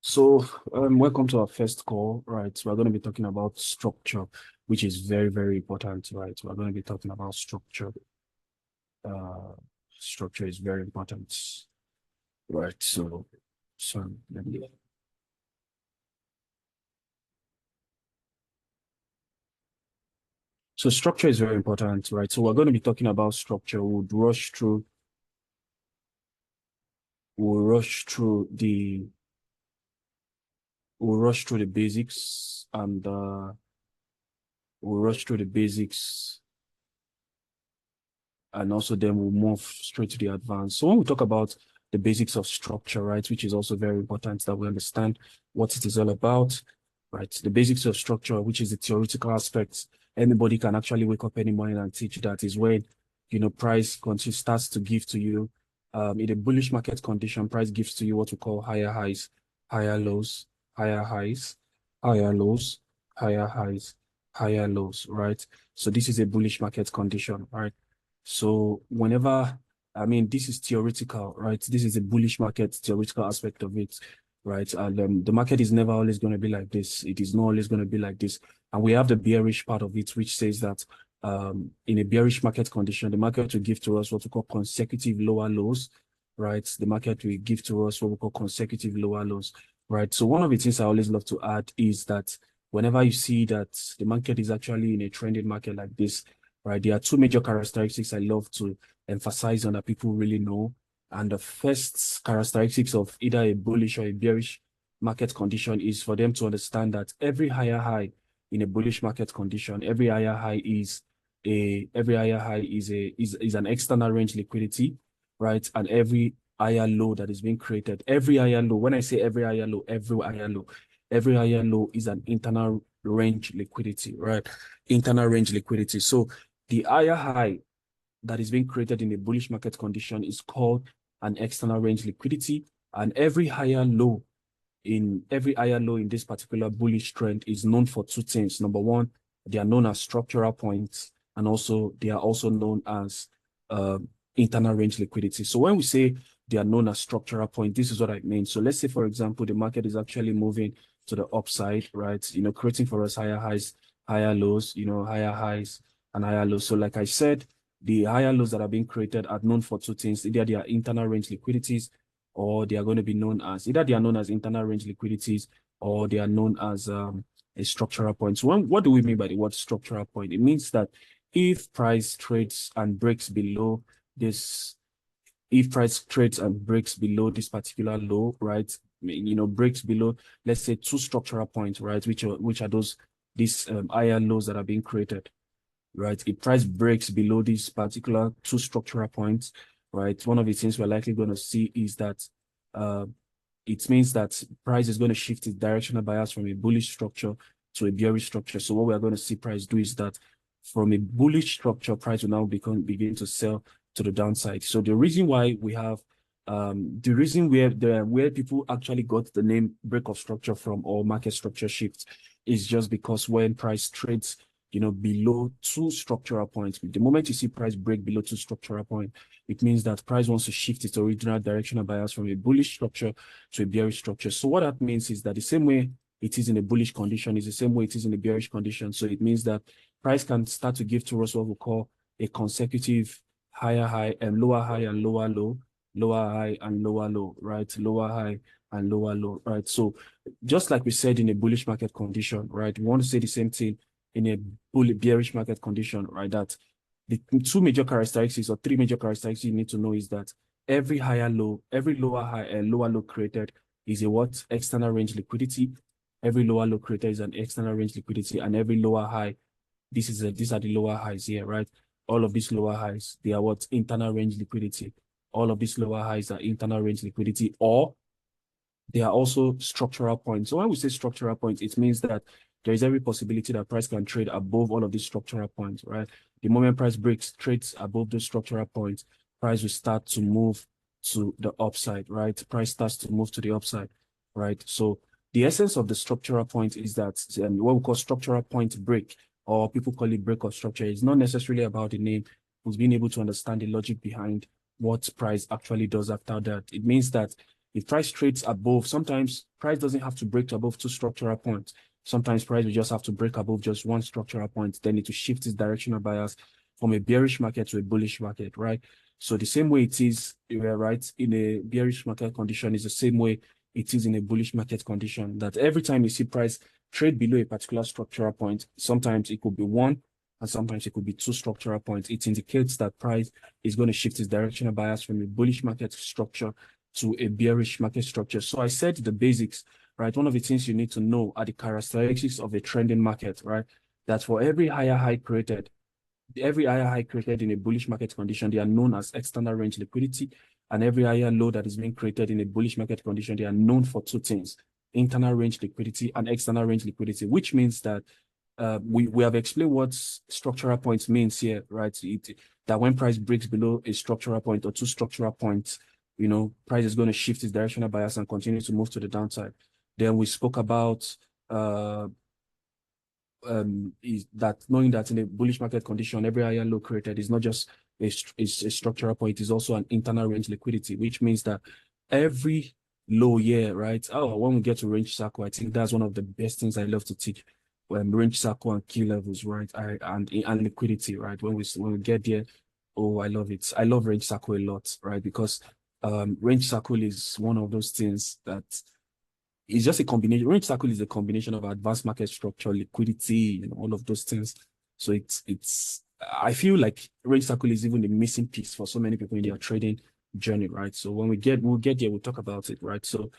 So, welcome to our first call, right? So we're going to be talking about structure, which is very, very important, right? We're going to be talking about structure. Uh, Structure is very important, right? So let me. So structure is very important, right? So we're going to be talking about structure. We'll rush through the, we'll rush through the basics and we'll rush through the basics and also then we'll move straight to the advanced. So when we talk about the basics of structure, right, which is also very important that we understand what it is all about, right? The basics of structure, which is the theoretical aspects, anybody can actually wake up any morning and teach that is when, price starts to give to you, in a bullish market condition, price gives to you what we call higher highs, higher lows, higher highs, higher lows, higher highs, higher lows, right? So this is a bullish market condition, right? So whenever, I mean, this is theoretical, right? This is a bullish market theoretical aspect of it, right? And the market is never always going to be like this. It is not always going to be like this. And we have the bearish part of it, which says that in a bearish market condition, the market will give to us what we call consecutive lower lows, right? The market will give to us what we call consecutive lower lows, right? So one of the things I always love to add is that whenever you see that the market is actually in a trending market like this, right, there are two major characteristics I love to emphasize on that people really know. And the first characteristics of either a bullish or a bearish market condition is for them to understand that every higher high in a bullish market condition, every higher high is an external range liquidity, right? And every higher low that is being created, every higher low, when I say every higher low, every higher low is an internal range liquidity, right? Internal range liquidity. So the higher high that is being created in a bullish market condition is called an external range liquidity, and every higher low in this particular bullish trend is known for two things. Number one, they are known as structural points, and also they are also known as internal range liquidity. So when we say they are known as structural point, this is what I mean. So let's say, for example, the market is actually moving to the upside, right? Creating for us higher highs, higher lows, higher highs and higher lows. So like I said, the higher lows that are being created are known for two things. Either they are internal range liquidities, or they are going to be known as internal range liquidities, or they are known as a structural point. So what do we mean by the word structural point? It means that if price trades and breaks below this, particular low, right? Breaks below, let's say, two structural points, right? Which are these higher lows that are being created, right? If price breaks below these particular two structural points, right? One of the things we're likely going to see is that it means that price is going to shift its directional bias from a bullish structure to a bearish structure. So what we are going to see price do is that from a bullish structure, price will now begin to sell to the downside. So the reason why we have the reason where people actually got the name break of structure from, or market structure shift, is just because when price trades below two structural points, the moment you see price break below two structural points, it means that price wants to shift its original directional bias from a bullish structure to a bearish structure. So what that means is that the same way it is in a bullish condition is the same way it is in a bearish condition. So it means that price can start to give to us what we call a consecutive higher high and lower high and lower low, lower high and lower low, right? Lower high and lower low, right? So just like we said in a bullish market condition, right? We want to say the same thing in a bearish market condition, right? That the two major characteristics or three major characteristics you need to know is that every higher low, every lower high and lower low created is a what? External range liquidity. Every lower low created is an external range liquidity, and every lower high, these are the lower highs here, right? All of these lower highs, they are what? Internal range liquidity. All of these lower highs are internal range liquidity, or they are also structural points. So when we say structural points, it means that there is every possibility that price can trade above all of these structural points, right? The moment price trades above those structural points, price will start to move to the upside, right? Price starts to move to the upside, right? So the essence of the structural point is that what we call structural point break, or people call it break of structure, is not necessarily about the name. It's being able to understand the logic behind what price actually does after that. It means that If price trades above, sometimes price doesn't have to break to above 2 structural points. Sometimes price will just have to break above just 1 structural point. Then it will shift its directional bias from a bearish market to a bullish market, right? So the same way it is, right, in a bearish market condition is the same way it is in a bullish market condition. That every time you see price trade below a particular structural point, sometimes it could be 1 and sometimes it could be 2 structural points. It indicates that price is going to shift its directional bias from a bullish market structure to a bearish market structure. So I said the basics, right? One of the things you need to know are the characteristics of a trending market, right? That for every higher high created in a bullish market condition, they are known as external range liquidity. And every higher low that is being created in a bullish market condition, they are known for 2 things: internal range liquidity and external range liquidity, which means that we have explained what structural points means here, right? That when price breaks below a structural point or 2 structural points, price is going to shift its directional bias and continue to move to the downside. Then we spoke about is that knowing that in a bullish market condition, every higher low created is not just a structural point, it is also an internal range liquidity, which means that every low year, right? Oh, when we get to range circle, I think that's one of the best things I love to teach. Range circle and key levels, right? And liquidity, right? When we get there, oh, I love it. I love range circle a lot, right? Because range circle is one of those things that it's just a combination. Range circle is a combination of advanced market structure, liquidity, all of those things. So it's I feel like range circle is even the missing piece for so many people in their trading journey, right? So when we'll get there, we'll talk about it, right? So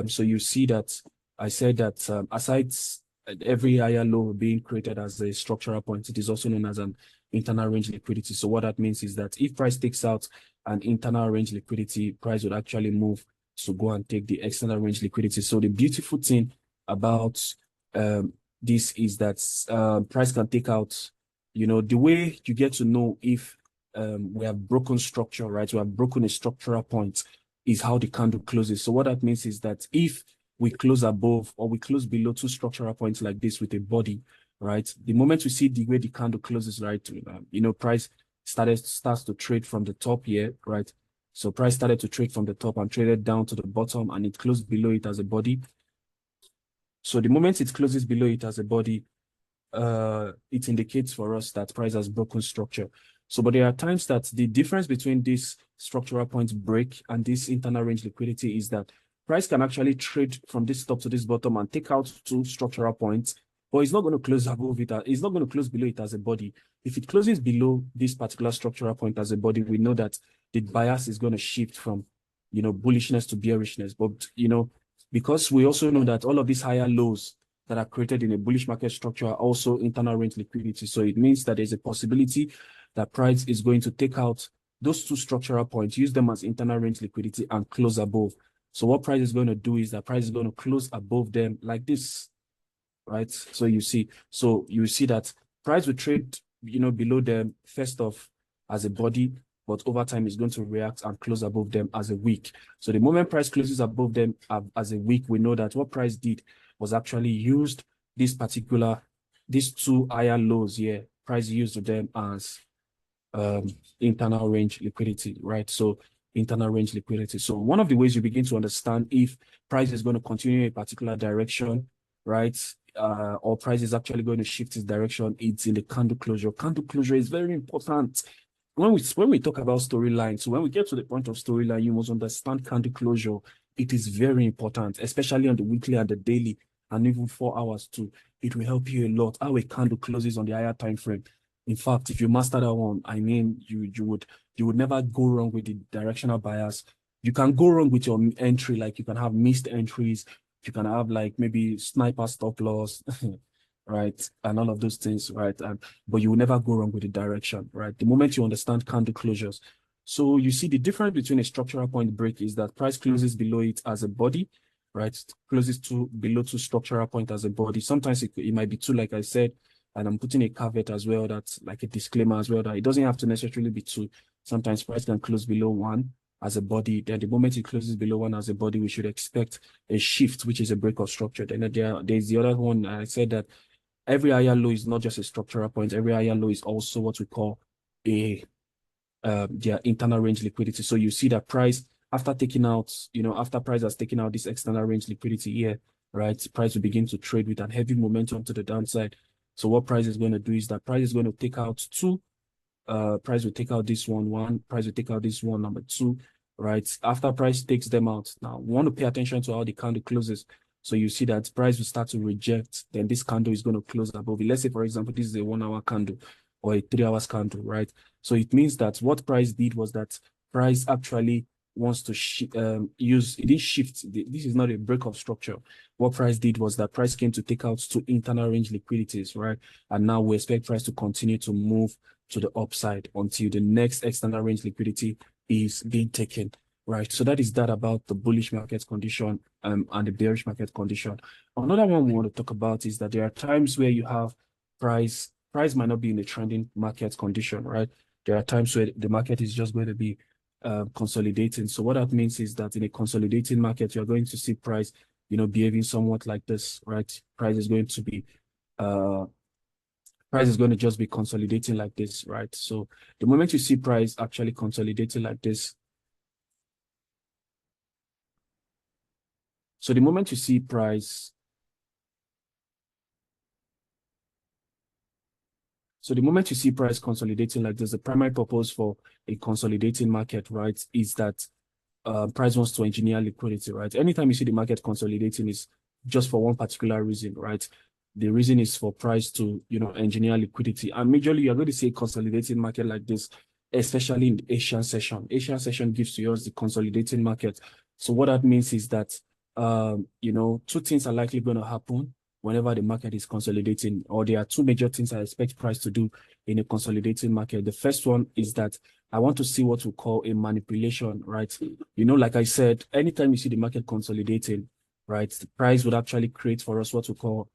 so you see that I said that aside every higher low being created as a structural point, it is also known as an internal range liquidity. So what that means is that if price takes out an internal range liquidity, price would actually move to go and take the external range liquidity. So the beautiful thing about this is that price can take out, the way you get to know if we have broken structure, right? We have broken a structural point is how the candle closes. So what that means is that if we close above or we close below 2 structural points like this with a body, right? The moment we see the way the candle closes, right? Price starts to trade from the top here, right? So price started to trade from the top and traded down to the bottom, and it closed below it as a body. So the moment it closes below it as a body, it indicates for us that price has broken structure. So, but there are times that the difference between this structural point break and this internal range liquidity is that price can actually trade from this top to this bottom and take out 2 structural points, but it's not going to close above it. It's not going to close below it as a body. If it closes below this particular structural point as a body, we know that the bias is going to shift from, bullishness to bearishness. But, because we also know that all of these higher lows that are created in a bullish market structure are also internal range liquidity. So it means that there's a possibility that price is going to take out those 2 structural points, use them as internal range liquidity and close above. So what price is going to do is that price is going to close above them like this, right? So you see that price will trade, below them first off as a body, but over time it's going to react and close above them as a wick. So the moment price closes above them as a wick, we know that what price did was actually used these 2 higher lows here. Price used them as internal range liquidity, right? So internal range liquidity. So one of the ways you begin to understand if price is going to continue a particular direction, right? Or price is actually going to shift its direction, it's in the candle closure. Candle closure is very important. When we talk about storyline, so when we get to the point of storyline, you must understand candle closure. It is very important, especially on the weekly and the daily, and even 4 hours too. It will help you a lot. How a candle closes on the higher time frame. In fact, if you master that one, I mean, you would never go wrong with the directional bias. You can go wrong with your entry, like you can have missed entries, you can have like maybe sniper stop loss, right, and all of those things, right? But you will never go wrong with the direction, right? The moment you understand candle closures, so you see the difference between a structural point break is that price closes below it as a body, right? Closes below 2 structural point as a body. Sometimes it might be 2, like I said. And I'm putting a caveat as well, that's like a disclaimer as well, that it doesn't have to necessarily be 2. Sometimes price can close below 1 as a body. Then the moment it closes below 1 as a body, we should expect a shift, which is a break of structure. Then there's the other one. I said that every higher low is not just a structural point. Every higher low is also what we call their internal range liquidity. So you see that price after taking out, after price has taken out this external range liquidity here, right, price will begin to trade with a heavy momentum to the downside. So what price is going to do is that price is going to take out two, price will take out this one, price will take out this one, number two, right? After price takes them out, now we want to pay attention to how the candle closes. So you see that price will start to reject, then this candle is going to close above it. Let's say, for example, this is a 1 hour candle or a 3 hours candle, right? So it means that what price did was that price actually wants to it didn't shift. This is not a break of structure. What price did was that price came to take out two internal range liquidities, right? And now we expect price to continue to move to the upside until the next external range liquidity is being taken, right? So that is that about the bullish market condition and the bearish market condition. Another one we want to talk about is that there are times where you have price might not be in a trending market condition, right? There are times where the market is just going to be consolidating. So what that means is that in a consolidating market, you're going to see price, behaving somewhat like this, right? Price is going to be price is going to just be consolidating like this, right? So the moment you see price actually consolidating like this, so the moment you see price, consolidating like this, the primary purpose for a consolidating market, right, is that price wants to engineer liquidity, right? Anytime you see the market consolidating is just for one particular reason, right? The reason is for price to, engineer liquidity. And majorly, you're going to see a consolidating market like this, especially in the Asian session. Asian session gives to us the consolidating market. So what that means is that, two things are likely going to happen whenever the market is consolidating, or there are two major things I expect price to do in a consolidating market. The first one is that I want to see what we call a manipulation, right? Like I said, anytime you see the market consolidating, right, the price would actually create for us what we call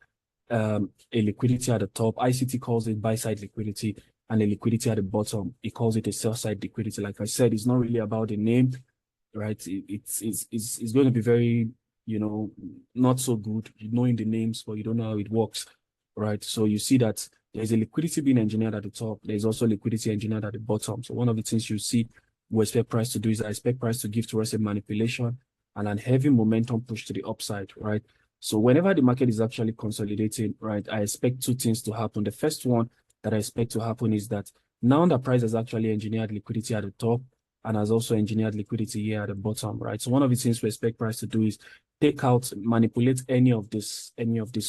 a liquidity at the top. ICT calls it buy-side liquidity, and a liquidity at the bottom. It calls it a sell-side liquidity. Like I said, it's not really about the name, right? It's going to be very, not so good knowing the names, but you don't know how it works, right? So you see that there's a liquidity being engineered at the top. There's also liquidity engineered at the bottom. So one of the things you see we expect price to do is I expect price to give to us a manipulation and a heavy momentum push to the upside, right? So whenever the market is actually consolidating, right, I expect two things to happen. The first one that I expect to happen is that now the price has actually engineered liquidity at the top and has also engineered liquidity here at the bottom, right? So one of the things we expect price to do is take out, manipulate any of these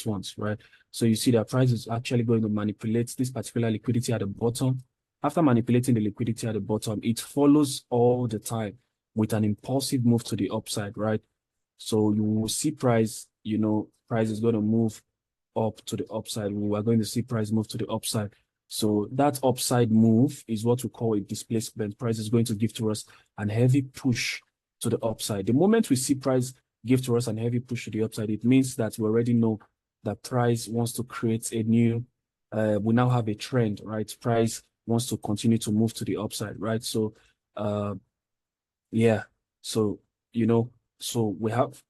ones, right? So you see that price is actually going to manipulate this particular liquidity at the bottom. After manipulating the liquidity at the bottom, it follows all the time with an impulsive move to the upside, right? So you will see price, price is going to move up to the upside. We are going to see price move to the upside. So that upside move is what we call a displacement. Price is going to give to us an heavy push to the upside. The moment we see price give to us an heavy push to the upside, it means that we already know that price wants to create a new, we now have a trend, right? Price wants to continue to move to the upside, right? So, yeah. So, so we have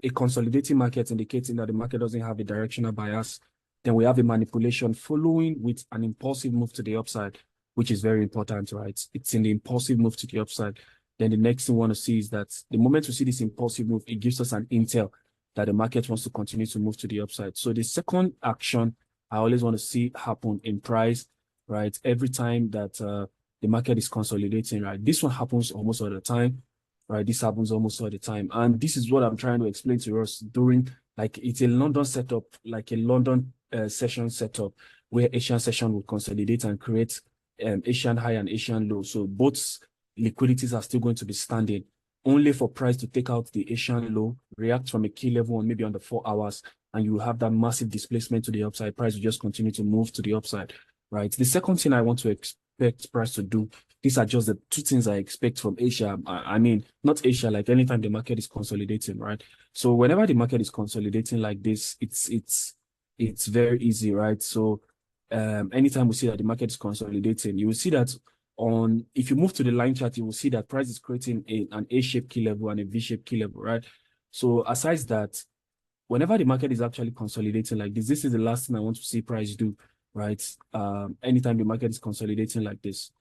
a consolidating market indicating that the market doesn't have a directional bias. Then we have a manipulation following with an impulsive move to the upside, which is very important, right? It's in the impulsive move to the upside. Then the next thing we want to see is that the moment we see this impulsive move, it gives us an intel that the market wants to continue to move to the upside. So the second action I always want to see happen in price, right? Every time that the market is consolidating, right? This one happens almost all the time, right? This happens almost all the time. And this is what I'm trying to explain to us during, like, it's a London setup, like a London session setup where Asian session will consolidate and create Asian high and Asian low. So both liquidities are still going to be standing, only for price to take out the Asian low, react from a key level on maybe on the 4 hours, and you will have that massive displacement to the upside. Price will just continue to move to the upside, right? The second thing I want to expect price to do, these are just the two things I expect from Asia. I mean, not Asia, like anytime the market is consolidating, right? So whenever the market is consolidating like this, it's very easy, right? So anytime we see that the market is consolidating, you will see that if you move to the line chart, you will see that price is creating an A-shaped key level and a V-shaped key level, right? So aside that, whenever the market is actually consolidating like this is the last thing I want to see price do, right? Anytime the market is consolidating like this,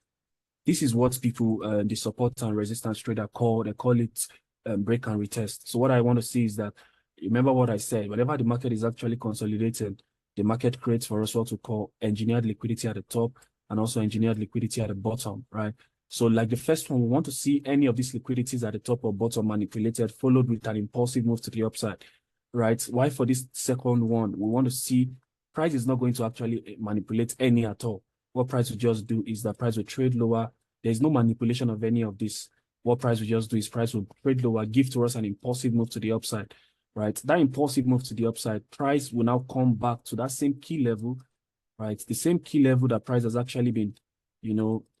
this is what people, the support and resistance trader call, they call it break and retest. So what I want to see is that, remember what I said, whenever the market is actually consolidated, the market creates for us what we call engineered liquidity at the top and also engineered liquidity at the bottom, right? So like the first one, we want to see any of these liquidities at the top or bottom manipulated, followed with an impulsive move to the upside, right? Why for this second one, we want to see price is not going to actually manipulate any at all. What price will just do is that price will trade lower. There's no manipulation of any of this. What price will just do is price will trade lower, give to us an impulsive move to the upside, right? That impulsive move to the upside, price will now come back to that same key level, right? The same key level that price has actually been,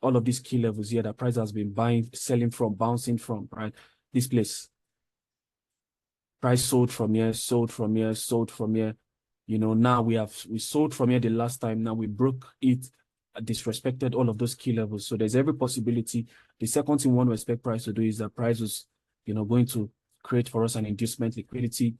all of these key levels here that price has been buying, selling from, bouncing from, right? This place. Price sold from here, sold from here, sold from here. Now we sold from here the last time. Now we broke it, disrespected all of those key levels. So there's every possibility. The second thing we want to expect price to do is that price was, going to create for us an inducement liquidity,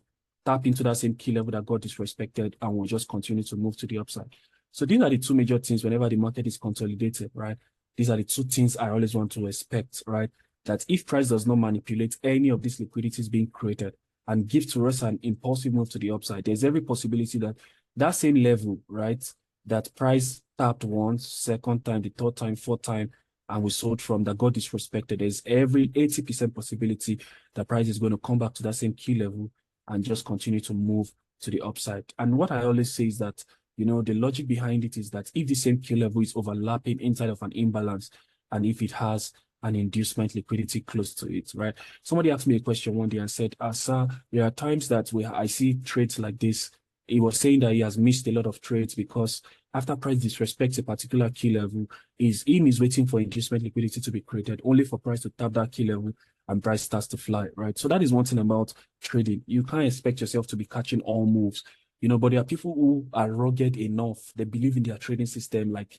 tap into that same key level that got disrespected, and we'll just continue to move to the upside. So these are the two major things whenever the market is consolidated, right? These are the two things I always want to expect, right? That if price does not manipulate any of these liquidities being created and give to us an impulsive move to the upside, there's every possibility that that same level, right, that price tapped once, second time, the third time, fourth time, and we sold from, that got disrespected, there's every 80% possibility that price is going to come back to that same key level and just continue to move to the upside. And what I always say is that, the logic behind it is that if the same key level is overlapping inside of an imbalance, and if it has an inducement liquidity close to it, right? Somebody asked me a question one day and said, sir, there are times that I see trades like this. He was saying that he has missed a lot of trades because after price disrespects a particular key level, is waiting for inducement liquidity to be created, only for price to tap that key level and price starts to fly, right? So that is one thing about trading. You can't expect yourself to be catching all moves, but there are people who are rugged enough. They believe in their trading system like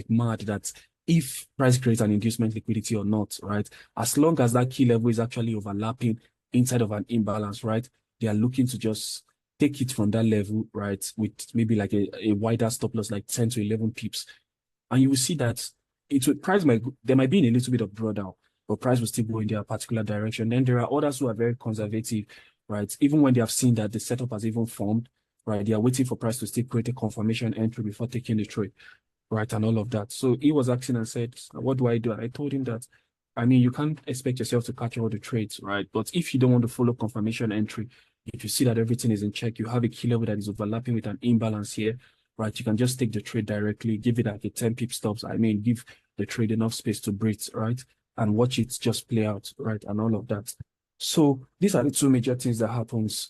mad, that if price creates an inducement liquidity or not, right? As long as that key level is actually overlapping inside of an imbalance, right? They are looking to just take it from that level, right? With maybe like a wider stop loss, like 10 to 11 pips. And you will see that there might be in a little bit of drawdown, but price will still go in their particular direction. Then there are others who are very conservative, right? Even when they have seen that the setup has even formed, right? They are waiting for price to still create a confirmation entry before taking the trade, right? And all of that. So he was asking and said, what do I do? And I told him that, you can't expect yourself to catch all the trades, right? But if you don't want to follow confirmation entry, if you see that everything is in check, you have a key level that is overlapping with an imbalance here, right? You can just take the trade directly, give it like a 10 pip stops. Give the trade enough space to breathe, right? And watch it just play out, right? And all of that. So these are the two major things that happens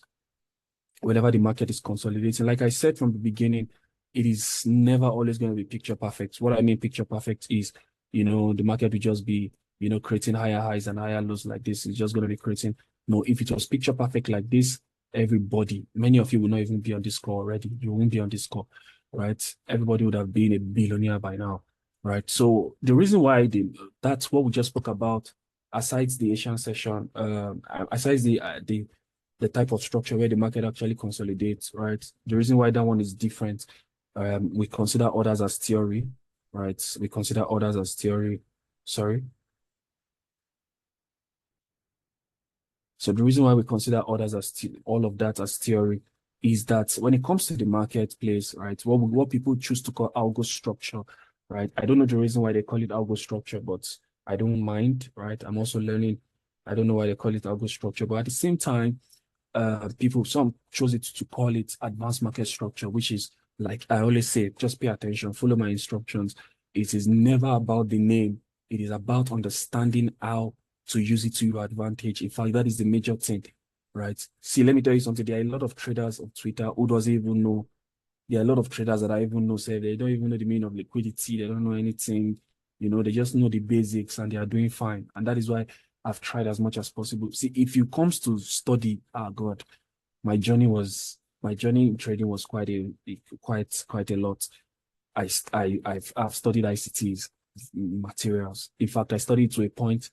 whenever the market is consolidating. Like I said from the beginning, it is never always going to be picture perfect. What I mean picture perfect is, the market will just be, creating higher highs and higher lows like this. It's just going to be creating. No, if it was picture perfect like this, many of you will not even be on this call already. You won't be on this call, right? Everybody would have been a billionaire by now, right? So the reason why that's what we just spoke about, aside the Asian session, aside the type of structure where the market actually consolidates, right? The reason why that one is different, we consider others as theory, right? We consider others as theory. Sorry. So the reason why we consider others as all of that as theory is that when it comes to the marketplace, right, what people choose to call algo structure, right? I don't know the reason why they call it algo structure, but I don't mind, right? I'm also learning. I don't know why they call it algo structure, but at the same time, some chose it to call it advanced market structure, which is, like I always say, just pay attention, follow my instructions. It is never about the name. It is about understanding how to use it to your advantage. In fact, that is the major thing, right? See, let me tell you something. There are a lot of traders on Twitter who doesn't even know. There are a lot of traders that I even know say they don't even know the meaning of liquidity. They don't know anything. They just know the basics and they are doing fine. And that is why I've tried as much as possible. See, if you comes to study, God, my journey in trading was quite a lot. I've studied ICTs materials. In fact, I studied to a point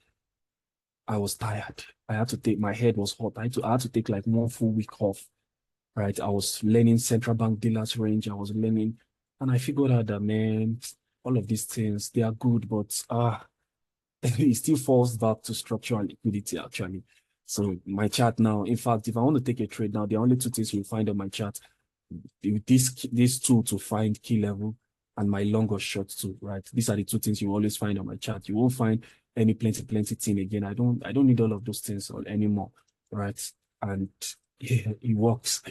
I was tired. My head was hot. I had to take like 1 full week off, right? I was learning central bank dealers range. I was learning, and I figured out that, man, all of these things, they are good, but it still falls back to structure and liquidity actually. So my chart now, in fact, if I want to take a trade now, there are only two things you'll find on my chart. These two to find key level and my long or short too, right? These are the two things you always find on my chart. You won't find any plenty thing again. I don't need all of those things anymore, right? And yeah, it works,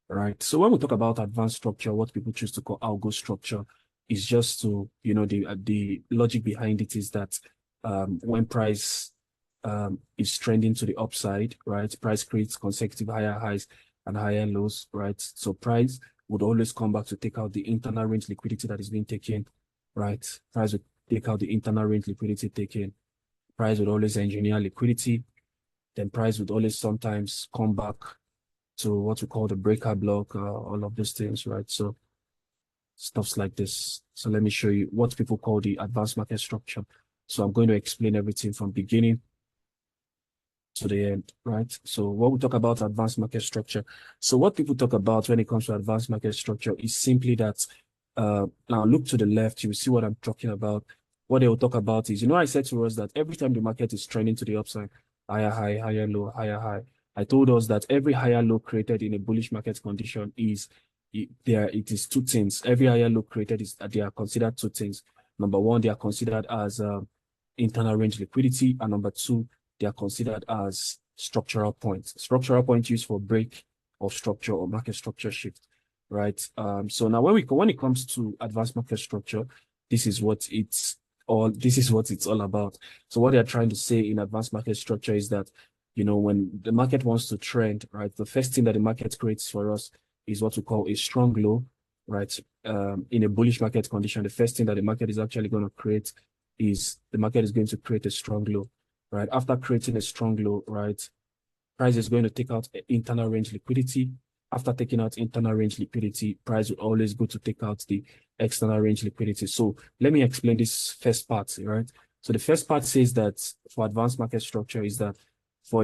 right? So when we talk about advanced structure, what people choose to call algo structure is just to, the logic behind it is that when price is trending to the upside, right? Price creates consecutive higher highs and higher lows, right? So price would always come back to take out the internal range liquidity that is being taken, right? Price would take out the internal range liquidity taken. Price would always engineer liquidity. Then price would always sometimes come back to what we call the breaker block, all of those things, right? So stuffs like this. So let me show you what people call the advanced market structure. So I'm going to explain everything from beginning to the end, right? So what we talk about advanced market structure. So what people talk about when it comes to advanced market structure is simply that, now look to the left, you will see what I'm talking about. What they will talk about is, I said to us that every time the market is trending to the upside, higher high, higher low, higher high. I told us that every higher low created in a bullish market condition it is two things. Every higher low created they are considered two things. Number one, they are considered as internal range liquidity, and number two, they are considered as structural points. Structural points used for break of structure or market structure shift, right? So now when it comes to advanced market structure, this is what it's all about. So what they're trying to say in advanced market structure is that, when the market wants to trend, right, the first thing that the market creates for us is what we call a strong low, right? In a bullish market condition, the first thing that the market is actually going to create is the market is going to create a strong low, right? After creating a strong low, right, price is going to take out internal range liquidity. After taking out internal range liquidity, price will always go to take out the external range liquidity. So let me explain this first part, right? So the first part says that for advanced market structure is that for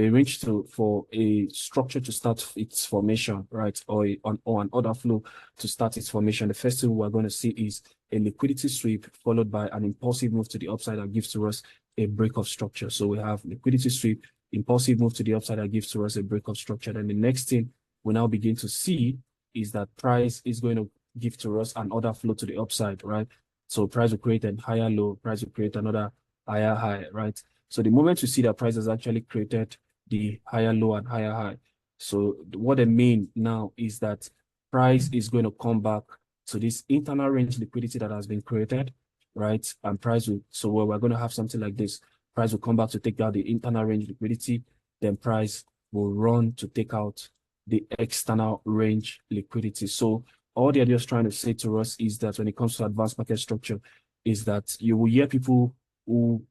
a structure to start its formation, right, or an order flow to start its formation, the first thing we're going to see is a liquidity sweep followed by an impulsive move to the upside that gives to us a break of structure. So we have liquidity sweep, impulsive move to the upside that gives to us a break of structure. Then the next thing we now begin to see is that price is going to give to us an order flow to the upside, right? So price will create a higher low, price will create another higher high, right? So the moment you see that price has actually created the higher low and higher high. So what I mean now is that price is going to come back to this internal range liquidity that has been created, right? And price will, so we're going to have something like this. Price will come back to take out the internal range liquidity, then price will run to take out the external range liquidity. So all they're just trying to say to us is that when it comes to advanced market structure, is that you will hear people who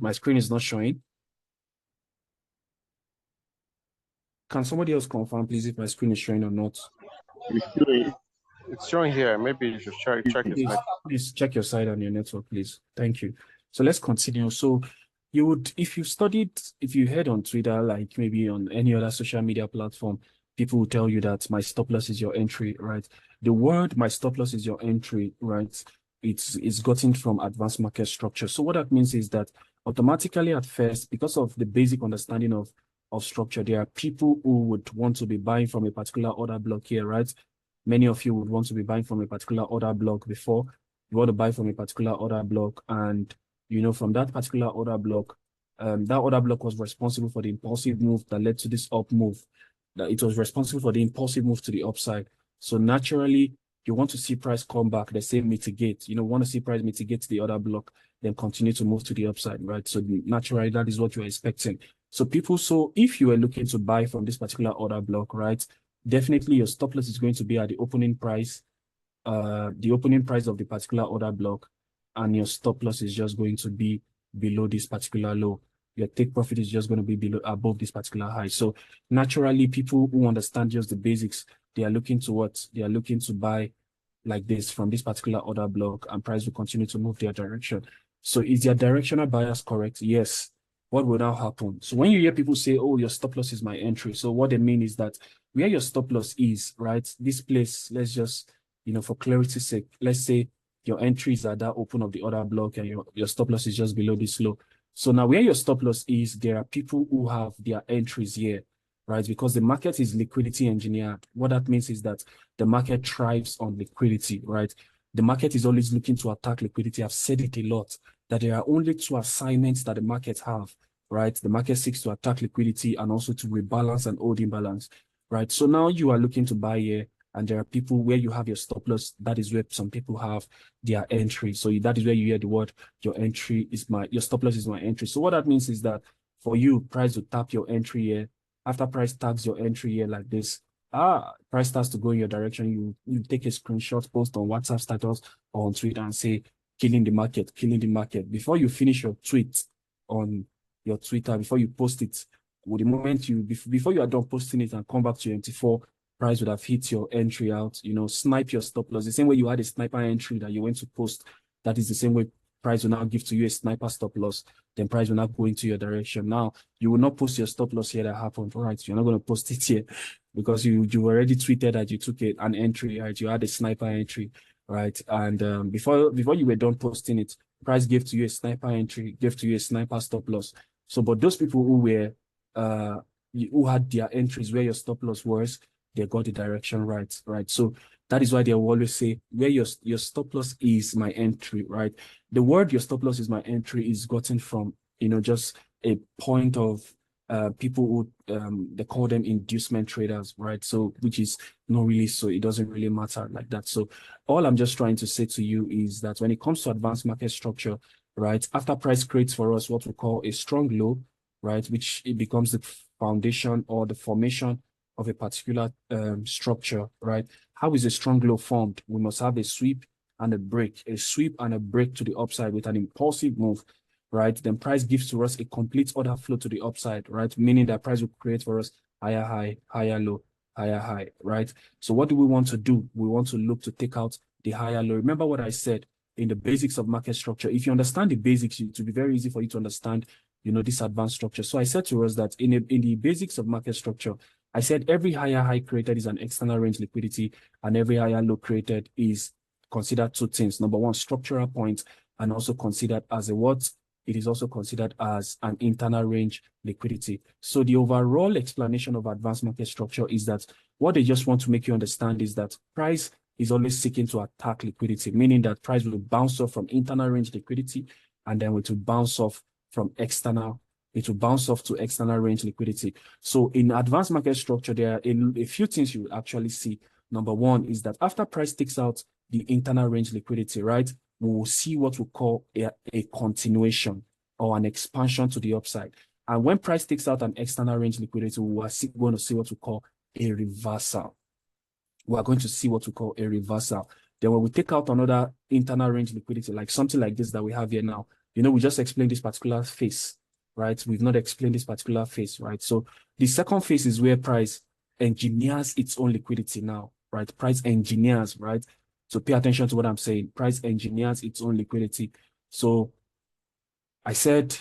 my screen is not showing. Can somebody else confirm, please, if my screen is showing or not? It's showing here. Maybe you should check it. Please check your side on your network, please. Thank you. So let's continue. So if you head on Twitter, like maybe on any other social media platform, people will tell you that my stop loss is your entry, right? The word my stop loss is your entry, right? It's gotten from advanced market structure. So what that means is that automatically at first, because of the basic understanding of structure, there are people who would want to be buying from a particular order block here, right? Many of you would want to be buying from a particular order block before. You want to buy from a particular order block, and from that particular order block, that order block was responsible for the impulsive move that led to this up move. That it was responsible for the impulsive move to the upside. So naturally, you want to see price come back, they say mitigate. Want to see price mitigate the other block, then continue to move to the upside, right? So naturally, that is what you're expecting. So if you are looking to buy from this particular order block, right, definitely your stop loss is going to be at the opening price of the particular order block, and your stop loss is just going to be below this particular low. Your take profit is just going to be above this particular high. So naturally, people who understand just the basics, they are looking to buy like this from this particular order block, and price will continue to move their direction. So is their directional bias correct? Yes. What will now happen? So when you hear people say, oh, your stop loss is my entry, so what they mean is that where your stop loss is, right? This place, let's just, for clarity's sake, let's say your entries are that open of the other block and your stop loss is just below this low. So now where your stop loss is, there are people who have their entries here, right? Because the market is liquidity engineered. What that means is that the market thrives on liquidity, right? The market is always looking to attack liquidity. I've said it a lot, that there are only two assignments that the market have, right? The market seeks to attack liquidity and also to rebalance and hold imbalance, right? So now you are looking to buy here, and there are people where you have your stop loss. That is where some people have their entry. So that is where you hear the word, your stop loss is my entry. So what that means is that for you, price will tap your entry here. After price tags your entry here like this, price starts to go in your direction. You take a screenshot, post on WhatsApp status or on Twitter and say, killing the market, killing the market. Before you finish your tweet on your Twitter, before you post it, with the moment before you are done posting it and come back to your MT4, price would have hit your entry out, snipe your stop loss. The same way you had a sniper entry that you went to post, that is the same way price will now give to you a sniper stop loss. Then price will not go into your direction. Now, you will not post your stop loss here that happened, right? You're not going to post it here because you already tweeted that you took an entry, right? You had a sniper entry, right? And before you were done posting it, price gave to you a sniper entry, gave to you a sniper stop loss. So, but those people who had their entries where your stop loss was, they got the direction right, right? So that is why they will always say where your stop loss is my entry, right? The word your stop loss is my entry is gotten from, just a point of people who they call them inducement traders, right? So which is not really, so it doesn't really matter like that. So all I'm just trying to say to you is that when it comes to advanced market structure, right, after price creates for us what we call a strong low, right, which it becomes the foundation or the formation of a particular structure, right? How is a strong low formed? We must have a sweep and a break to the upside with an impulsive move, right? Then price gives to us a complete order flow to the upside, right? Meaning that price will create for us higher high, higher low, higher high, right? So what do we want to do? We want to look to take out the higher low. Remember what I said in the basics of market structure. If you understand the basics, it will be very easy for you to understand, this advanced structure. So I said to us that in the basics of market structure, I said every higher high created is an external range liquidity, and every higher low created is considered two things. Number one, structural point, and also considered as a what? It is also considered as an internal range liquidity. So the overall explanation of advanced market structure is that what they just want to make you understand is that price is always seeking to attack liquidity, meaning that price will bounce off from internal range liquidity, and then it will bounce off from external. It will bounce off to external range liquidity. So in advanced market structure, there are a few things you will actually see. Number one is that after price takes out the internal range liquidity, right, we will see what we call a continuation or an expansion to the upside. And when price takes out an external range liquidity, we are going to see what we call a reversal. We are going to see what we call a reversal. Then when we take out another internal range liquidity, like something like this that we have here now, we just explained this particular phase, right? We've not explained this particular phase, right? So the second phase is where price engineers its own liquidity now, right? Price engineers, right? So pay attention to what I'm saying. Price engineers its own liquidity. So I said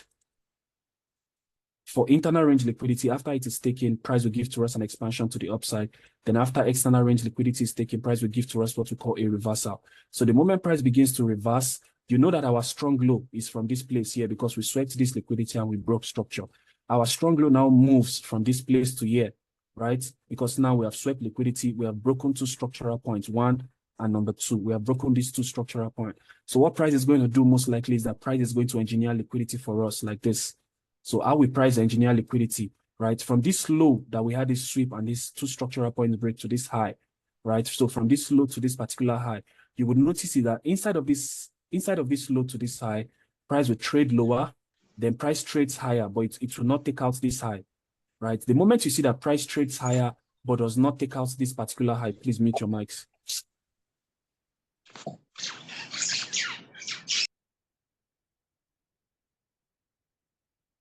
for internal range liquidity, after it is taken, price will give to us an expansion to the upside. Then after external range liquidity is taken, price will give to us what we call a reversal. So the moment price begins to reverse, you know that our strong low is from this place here because we swept this liquidity and we broke structure. Our strong low now moves from this place to here, right? Because now we have swept liquidity, we have broken two structural points, one and number two. We have broken these two structural points. So what price is going to do most likely is that price is going to engineer liquidity for us like this. So how we price engineer liquidity, right? From this low that we had this sweep and these two structural points break to this high, right? So from this low to this particular high, you would notice that inside of this low to this high, price will trade lower, then price trades higher, but it will not take out this high, right? The moment you see that price trades higher, but does not take out this particular high, please mute your mics.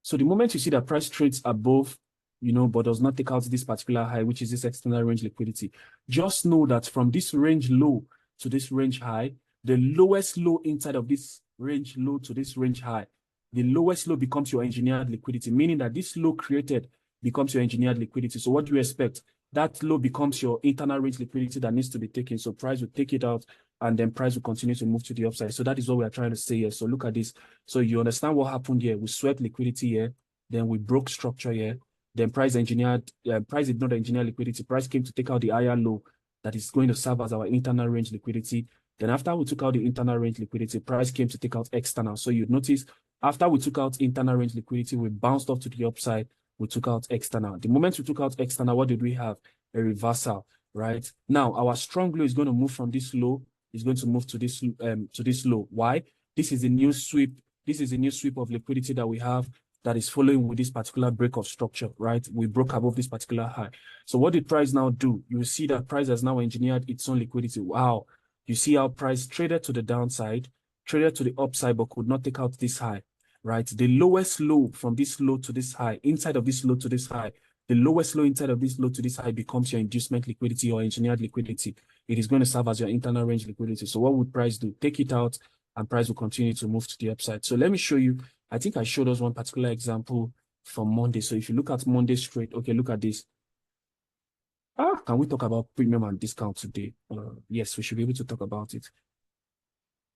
So the moment you see that price trades above, but does not take out this particular high, which is this external range liquidity, just know that from this range low to this range high, the lowest low inside of this range low to this range high, the lowest low becomes your engineered liquidity, meaning that this low created becomes your engineered liquidity. So what do you expect? that low becomes your internal range liquidity that needs to be taken. So price will take it out, and then price will continue to move to the upside. So that is what we are trying to say here. So look at this. So you understand what happened here. We swept liquidity here, then we broke structure here. Then price did not engineer liquidity. Price came to take out the higher low that is going to serve as our internal range liquidity. Then after we took out the internal range liquidity, price came to take out external. So you'd notice after we took out internal range liquidity, we bounced off to the upside. We took out external. The moment we took out external, what did we have? A reversal, right? Now our strong low is going to move from this low. It's going to move to this low. Why? This is a new sweep. This is a new sweep of liquidity that we have that is following with this particular break of structure, right? We broke above this particular high. So what did price now do? You will see that price has now engineered its own liquidity. Wow. You see how price traded to the downside, traded to the upside, but could not take out this high, right? The lowest low from this low to this high, inside of this low to this high, the lowest low inside of this low to this high becomes your inducement liquidity or engineered liquidity. It is going to serve as your internal range liquidity. So what would price do? Take it out, and price will continue to move to the upside. So let me show you. I think I showed us one particular example from Monday. So if you look at Monday's trade, okay, look at this. Can we talk about premium and discount today? Yes, we should be able to talk about it.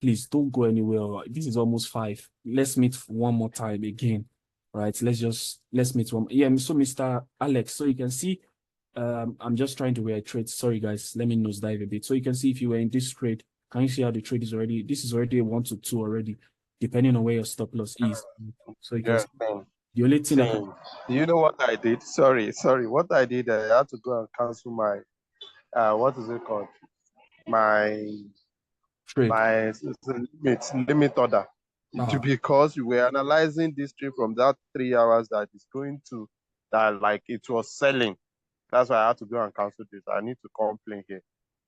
Please don't go anywhere. This is almost 5. Let's meet one more time again. Right, let's meet one. Yeah, so Mr. Alex, so you can see, I'm just trying to reiterate. Sorry, guys, let me nosedive a bit. So you can see if you were in this trade, can you see how the trade is already? This is already a 1 to 2 already, depending on where your stop loss is. So you can see the only thing I can. You know what I did? Sorry. What I did, I had to go and cancel my, what is it called? My Trade. my limit order. Because we were analyzing this trade from that 3 hours that is going to, that like it was selling. That's why I had to go and cancel this. I need to complain here.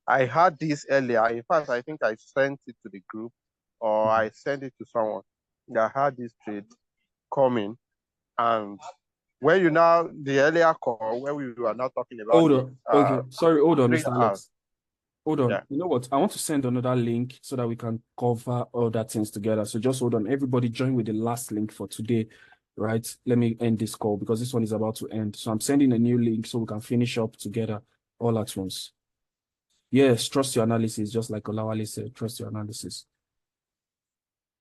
I had this earlier. In fact, I think I sent it to the group, or I sent it to someone. I had this trade coming, and when you now the earlier call where we were not talking about Hold on. Okay, sorry. Hold on, Mr. Alex. Hold on. Yeah. You know what? I want to send another link so that we can cover all that things together. So just hold on. Everybody join with the last link for today, right? Let me end this call because this one is about to end. So I'm sending a new link so we can finish up together all at once. Yes, trust your analysis, just like Olawale said, trust your analysis.